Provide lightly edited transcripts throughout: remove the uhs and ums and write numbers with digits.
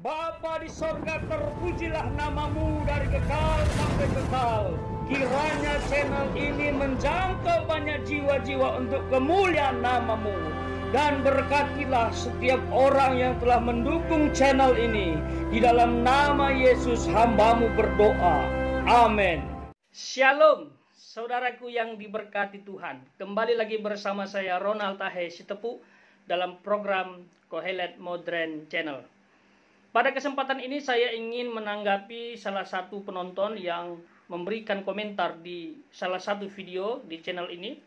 Bapa di sorga, terpujilah namamu dari kekal sampai kekal. Kiranya channel ini menjangkau banyak jiwa-jiwa untuk kemuliaan namamu. Dan berkatilah setiap orang yang telah mendukung channel ini. Di dalam nama Yesus hambamu berdoa. Amin. Shalom, saudaraku yang diberkati Tuhan. Kembali lagi bersama saya Ronald Tahe Sitepu dalam program Kohelet Modern Channel. Pada kesempatan ini saya ingin menanggapi salah satu penonton yang memberikan komentar di salah satu video di channel ini.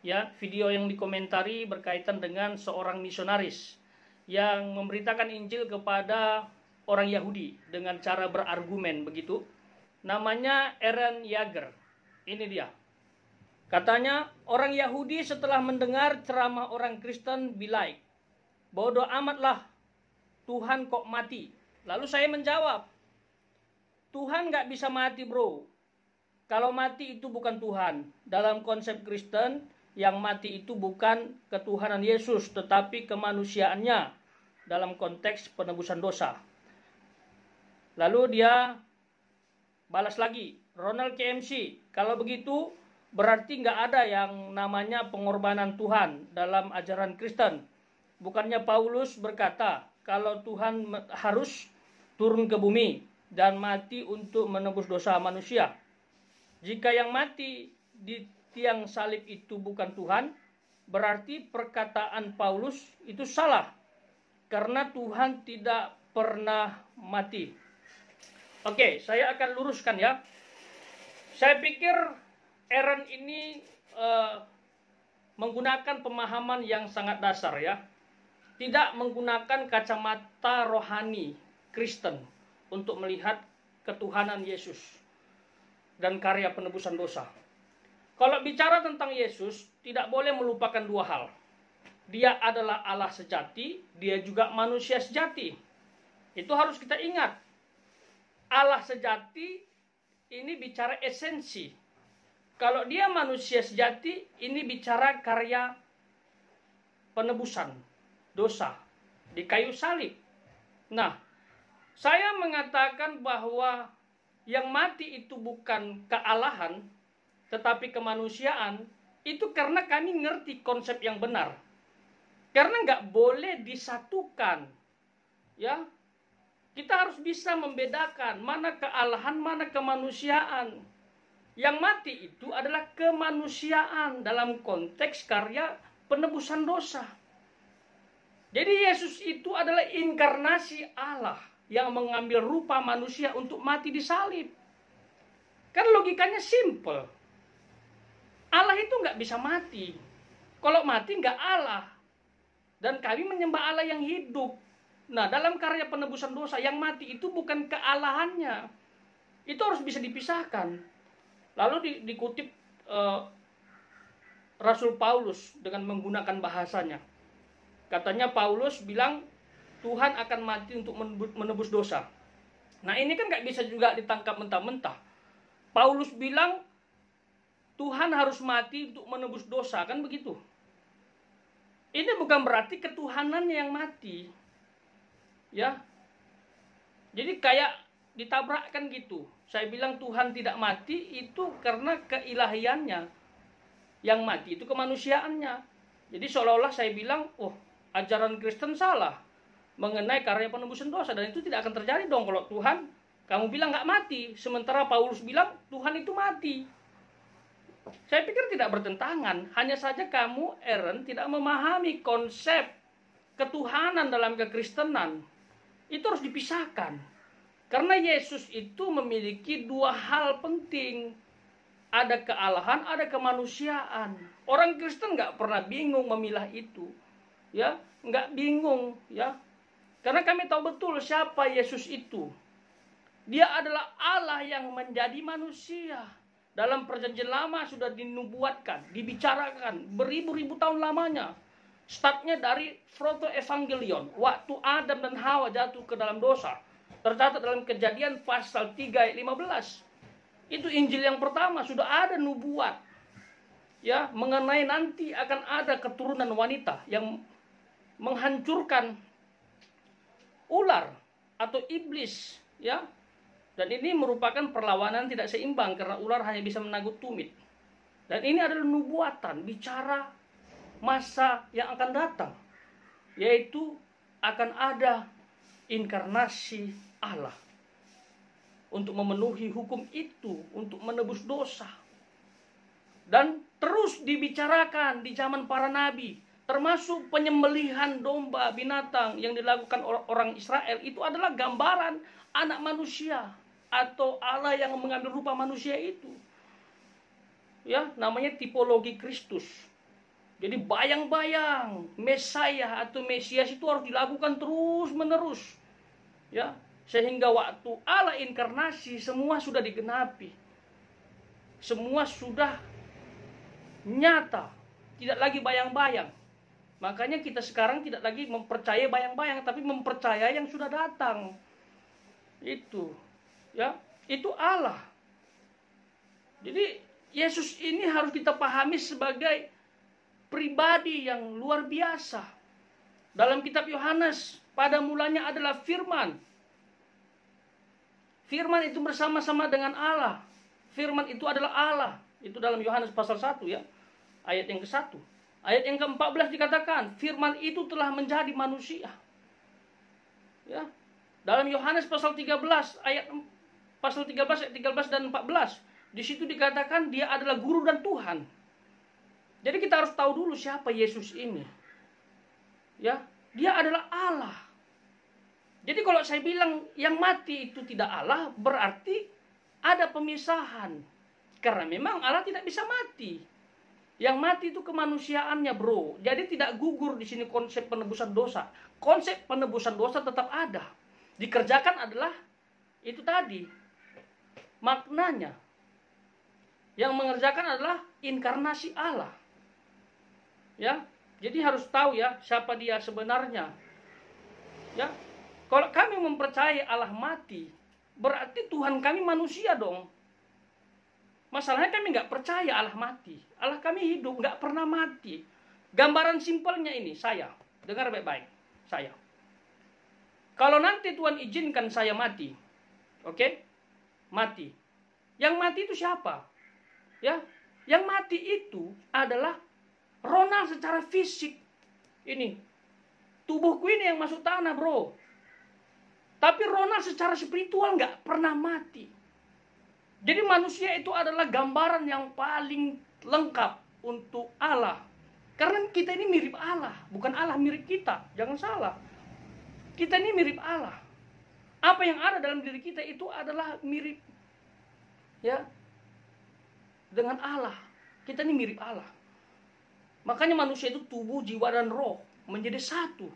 Ya, video yang dikomentari berkaitan dengan seorang misionaris yang memberitakan Injil kepada orang Yahudi dengan cara berargumen begitu. Namanya Eren Yager. Ini dia. Katanya, orang Yahudi setelah mendengar ceramah orang Kristen bilang, bodoh amatlah, Tuhan kok mati. Lalu saya menjawab, Tuhan gak bisa mati bro. Kalau mati itu bukan Tuhan. Dalam konsep Kristen, yang mati itu bukan ketuhanan Yesus, tetapi kemanusiaannya dalam konteks penebusan dosa. Lalu dia balas lagi, Ronald KMC, kalau begitu berarti gak ada yang namanya pengorbanan Tuhan dalam ajaran Kristen. Bukannya Paulus berkata, kalau Tuhan harus turun ke bumi dan mati untuk menebus dosa manusia. Jika yang mati di tiang salib itu bukan Tuhan, berarti perkataan Paulus itu salah. Karena Tuhan tidak pernah mati. Oke, saya akan luruskan ya. Saya pikir Eren ini menggunakan pemahaman yang sangat dasar ya. Tidak menggunakan kacamata rohani Kristen untuk melihat ketuhanan Yesus dan karya penebusan dosa. Kalau bicara tentang Yesus, tidak boleh melupakan dua hal. Dia adalah Allah sejati, dia juga manusia sejati. Itu harus kita ingat. Allah sejati ini bicara esensi. Kalau dia manusia sejati, ini bicara karya penebusan dosa di kayu salib. Nah, saya mengatakan bahwa yang mati itu bukan kealahan, tetapi kemanusiaan, itu karena kami ngerti konsep yang benar. Karena nggak boleh disatukan. Ya, kita harus bisa membedakan mana kealahan, mana kemanusiaan. Yang mati itu adalah kemanusiaan dalam konteks karya penebusan dosa. Jadi Yesus itu adalah inkarnasi Allah yang mengambil rupa manusia untuk mati di salib. Kan logikanya simple. Allah itu nggak bisa mati. Kalau mati nggak Allah. Dan kami menyembah Allah yang hidup. Nah, dalam karya penebusan dosa, yang mati itu bukan kealahannya. Itu harus bisa dipisahkan. Lalu dikutip Rasul Paulus dengan menggunakan bahasanya. Katanya Paulus bilang Tuhan akan mati untuk menebus dosa. Nah, ini kan gak bisa juga ditangkap mentah-mentah. Paulus bilang Tuhan harus mati untuk menebus dosa, kan begitu. Ini bukan berarti ketuhanannya yang mati. Ya. Jadi kayak ditabrakkan gitu. Saya bilang Tuhan tidak mati itu karena keilahiannya. Yang mati itu kemanusiaannya. Jadi seolah-olah saya bilang, oh, ajaran Kristen salah mengenai karya penebusan dosa, dan itu tidak akan terjadi dong kalau Tuhan kamu bilang nggak mati, sementara Paulus bilang Tuhan itu mati. Saya pikir tidak bertentangan, hanya saja kamu Eren tidak memahami konsep ketuhanan dalam kekristenan. Itu harus dipisahkan. Karena Yesus itu memiliki dua hal penting. Ada kealahan, ada kemanusiaan. Orang Kristen nggak pernah bingung memilah itu. Ya, nggak bingung ya, karena kami tahu betul siapa Yesus itu. Dia adalah Allah yang menjadi manusia. Dalam perjanjian lama sudah dinubuatkan, dibicarakan beribu-ribu tahun lamanya. Startnya dari Proto Evangelion, waktu Adam dan Hawa jatuh ke dalam dosa, tercatat dalam Kejadian pasal 3 ayat 15. Itu Injil yang pertama, sudah ada nubuat ya mengenai nanti akan ada keturunan wanita yang menghancurkan ular. atau iblis, ya. Dan ini merupakan perlawanan tidak seimbang karena ular hanya bisa menagut tumit. Dan ini adalah nubuatan, bicara masa yang akan datang, yaitu akan ada inkarnasi Allah untuk memenuhi hukum itu, untuk menebus dosa. Dan terus dibicarakan di zaman para nabi, termasuk penyembelihan domba binatang yang dilakukan orang Israel, itu adalah gambaran anak manusia atau Allah yang mengambil rupa manusia itu. Ya, namanya tipologi Kristus. Jadi bayang-bayang Mesaya atau Mesias itu harus dilakukan terus-menerus. Ya, sehingga waktu Allah inkarnasi semua sudah digenapi. Semua sudah nyata, tidak lagi bayang-bayang. Makanya kita sekarang tidak lagi mempercayai bayang-bayang, tapi mempercayai yang sudah datang. Itu, ya, itu Allah. Jadi Yesus ini harus kita pahami sebagai pribadi yang luar biasa. Dalam kitab Yohanes, pada mulanya adalah firman. Firman itu bersama-sama dengan Allah. Firman itu adalah Allah. Itu dalam Yohanes pasal 1, ya. Ayat yang ke-1. Ayat yang ke-14 dikatakan, firman itu telah menjadi manusia. Ya. Dalam Yohanes pasal 13 ayat 13 dan 14, di situ dikatakan dia adalah guru dan Tuhan. Jadi kita harus tahu dulu siapa Yesus ini. Ya, dia adalah Allah. Jadi kalau saya bilang yang mati itu tidak Allah, berarti ada pemisahan. Karena memang Allah tidak bisa mati. Yang mati itu kemanusiaannya, bro. Jadi tidak gugur di sini konsep penebusan dosa. Konsep penebusan dosa tetap ada. Dikerjakan adalah itu tadi. Maknanya. Yang mengerjakan adalah inkarnasi Allah. Ya. Jadi harus tahu ya siapa dia sebenarnya. Ya. Kalau kami mempercayai Allah mati, berarti Tuhan kami manusia dong. Masalahnya kami nggak percaya Allah mati. Allah kami hidup, nggak pernah mati. Gambaran simpelnya ini, saya. Dengar baik-baik, saya. Kalau nanti Tuhan izinkan saya mati, oke? Mati. Yang mati itu siapa? Ya, yang mati itu adalah Ronald secara fisik. Ini, tubuhku ini yang masuk tanah, bro. Tapi Ronald secara spiritual nggak pernah mati. Jadi manusia itu adalah gambaran yang paling lengkap untuk Allah. Karena kita ini mirip Allah, bukan Allah mirip kita. Jangan salah. Kita ini mirip Allah. Apa yang ada dalam diri kita itu adalah mirip, ya, dengan Allah. Kita ini mirip Allah. Makanya manusia itu tubuh, jiwa, dan roh menjadi satu.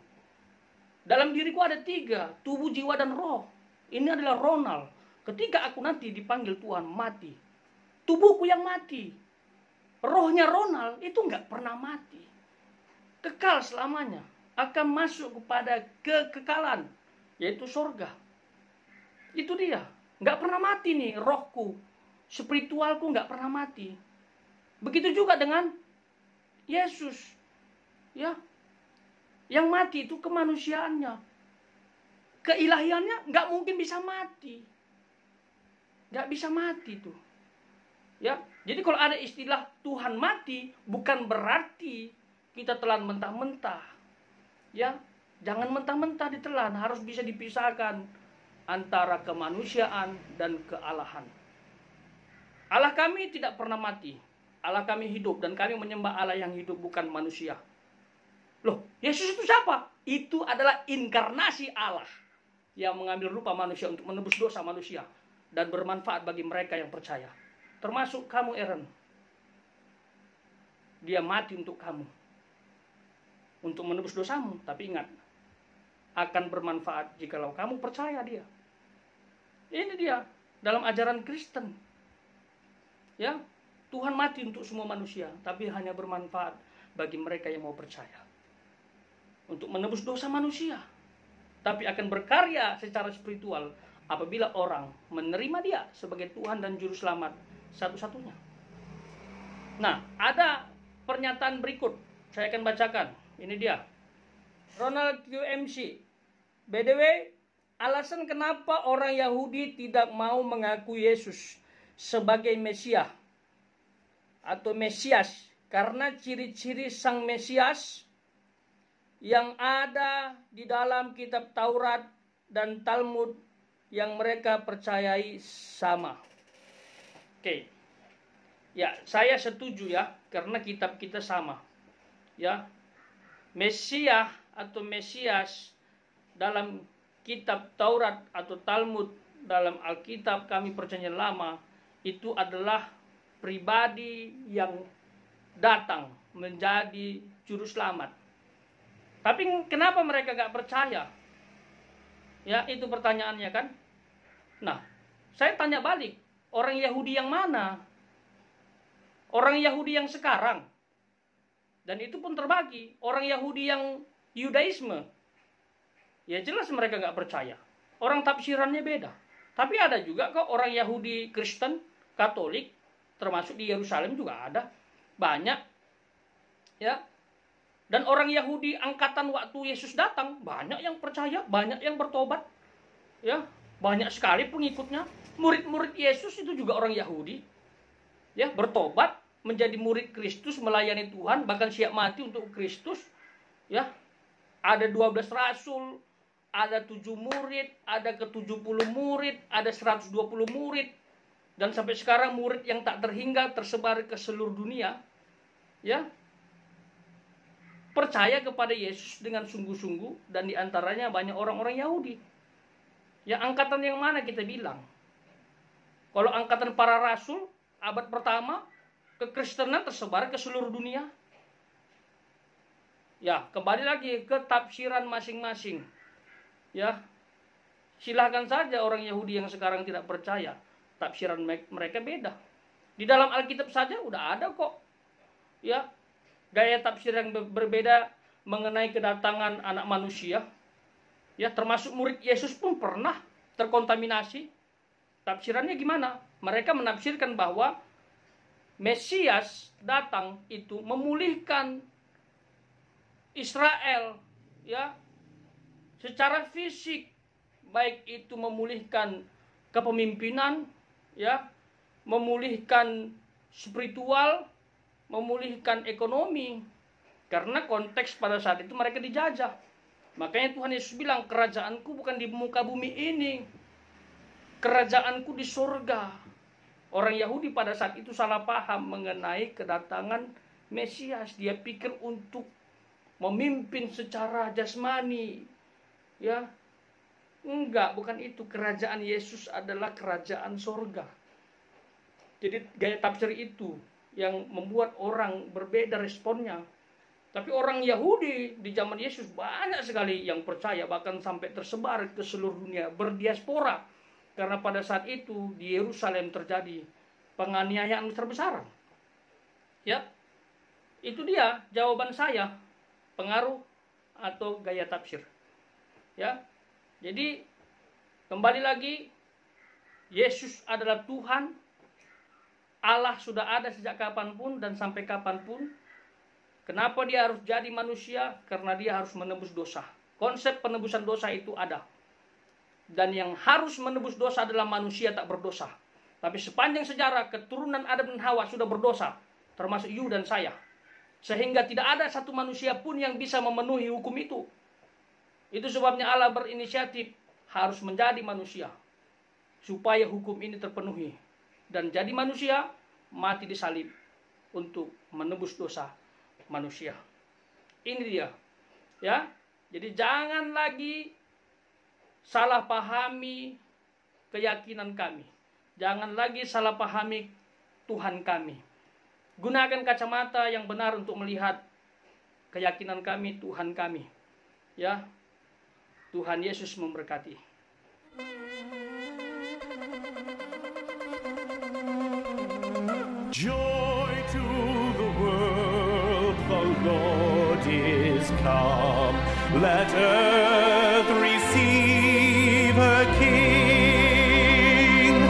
Dalam diriku ada 3, tubuh, jiwa, dan roh. Ini adalah Ronald. Ketika aku nanti dipanggil Tuhan mati, tubuhku yang mati. Rohnya Ronald itu nggak pernah mati. Kekal selamanya. Akan masuk kepada kekekalan, yaitu surga. Itu dia. Nggak pernah mati nih rohku. Spiritualku nggak pernah mati. Begitu juga dengan Yesus. Ya. Yang mati itu kemanusiaannya. Keilahiannya nggak mungkin bisa mati. Nggak bisa mati tuh. Ya, jadi kalau ada istilah Tuhan mati, bukan berarti kita telan mentah-mentah. Ya, jangan mentah-mentah ditelan, harus bisa dipisahkan antara kemanusiaan dan kealahan. Allah kami tidak pernah mati. Allah kami hidup dan kami menyembah Allah yang hidup, bukan manusia. Loh, Yesus itu siapa? Itu adalah inkarnasi Allah yang mengambil rupa manusia untuk menebus dosa manusia dan bermanfaat bagi mereka yang percaya. Termasuk kamu, Aaron. Dia mati untuk kamu. Untuk menebus dosamu. Tapi ingat, akan bermanfaat jikalau kamu percaya dia. Ini dia, dalam ajaran Kristen. Ya, Tuhan mati untuk semua manusia, tapi hanya bermanfaat bagi mereka yang mau percaya. Untuk menebus dosa manusia. Tapi akan berkarya secara spiritual apabila orang menerima dia sebagai Tuhan dan Juru Selamat satu-satunya. Nah, ada pernyataan berikut. Saya akan bacakan. Ini dia. Ronald QMC. By the way, alasan kenapa orang Yahudi tidak mau mengakui Yesus sebagai Mesias atau Mesias, karena ciri-ciri sang Mesias yang ada di dalam kitab Taurat dan Talmud yang mereka percayai sama. Oke. Ya, saya setuju ya, karena kitab kita sama. Ya. Mesias atau Mesias dalam kitab Taurat atau Talmud dalam Alkitab kami Perjanjian Lama itu adalah pribadi yang datang menjadi juru selamat. Tapi kenapa mereka gak percaya? Ya, itu pertanyaannya kan. Nah, saya tanya balik, orang Yahudi yang mana? Orang Yahudi yang sekarang. Dan itu pun terbagi. Orang Yahudi yang Yudaisme, ya jelas mereka gak percaya. Orang tafsirannya beda. Tapi ada juga kok orang Yahudi Kristen, Katolik, termasuk di Yerusalem juga ada. Banyak. Ya. Dan orang Yahudi angkatan waktu Yesus datang, banyak yang percaya, banyak yang bertobat. Ya, banyak sekali pengikutnya. Murid-murid Yesus itu juga orang Yahudi. Ya, bertobat, menjadi murid Kristus, melayani Tuhan, bahkan siap mati untuk Kristus. Ya. Ada 12 rasul, ada 7 murid, ada ke-70 murid, ada 120 murid. Dan sampai sekarang murid yang tak terhingga tersebar ke seluruh dunia. Ya. Percaya kepada Yesus dengan sungguh-sungguh, dan diantaranya banyak orang-orang Yahudi. Ya, angkatan yang mana kita bilang? Kalau angkatan para rasul, abad pertama, kekristenan tersebar ke seluruh dunia. Ya, kembali lagi ke tafsiran masing-masing. Ya, silahkan saja orang Yahudi yang sekarang tidak percaya. Tafsiran mereka beda. Di dalam Alkitab saja udah ada kok. Ya, gaya tafsir yang berbeda mengenai kedatangan anak manusia. Ya, termasuk murid Yesus pun pernah terkontaminasi. Tafsirannya gimana? Mereka menafsirkan bahwa Mesias datang itu memulihkan Israel, ya, secara fisik, baik itu memulihkan kepemimpinan, ya, memulihkan spiritual, memulihkan ekonomi, karena konteks pada saat itu mereka dijajah. Makanya Tuhan Yesus bilang, kerajaanku bukan di muka bumi ini, kerajaanku di surga. Orang Yahudi pada saat itu salah paham mengenai kedatangan Mesias. Dia pikir untuk memimpin secara jasmani. Ya. Enggak, bukan itu. Kerajaan Yesus adalah kerajaan surga. Jadi gaya tafsir itu yang membuat orang berbeda responnya. Tapi orang Yahudi di zaman Yesus banyak sekali yang percaya, bahkan sampai tersebar ke seluruh dunia, berdiaspora. Karena pada saat itu di Yerusalem terjadi penganiayaan besar-besaran. Ya. Itu dia jawaban saya. Pengaruh atau gaya tafsir. Ya. Jadi kembali lagi, Yesus adalah Tuhan. Allah sudah ada sejak kapanpun dan sampai kapanpun. Kenapa dia harus jadi manusia? Karena dia harus menebus dosa. Konsep penebusan dosa itu ada. Dan yang harus menebus dosa adalah manusia tak berdosa. Tapi sepanjang sejarah, keturunan Adam dan Hawa sudah berdosa. Termasuk you dan saya. Sehingga tidak ada satu manusia pun yang bisa memenuhi hukum itu. Itu sebabnya Allah berinisiatif harus menjadi manusia. Supaya hukum ini terpenuhi. Dan jadi manusia, mati disalib untuk menebus dosa manusia. Ini dia. Ya. Jadi jangan lagi salah pahami keyakinan kami. Jangan lagi salah pahami Tuhan kami. Gunakan kacamata yang benar untuk melihat keyakinan kami, Tuhan kami. Ya. Tuhan Yesus memberkati. Joy to the world, the Lord is come. Let earth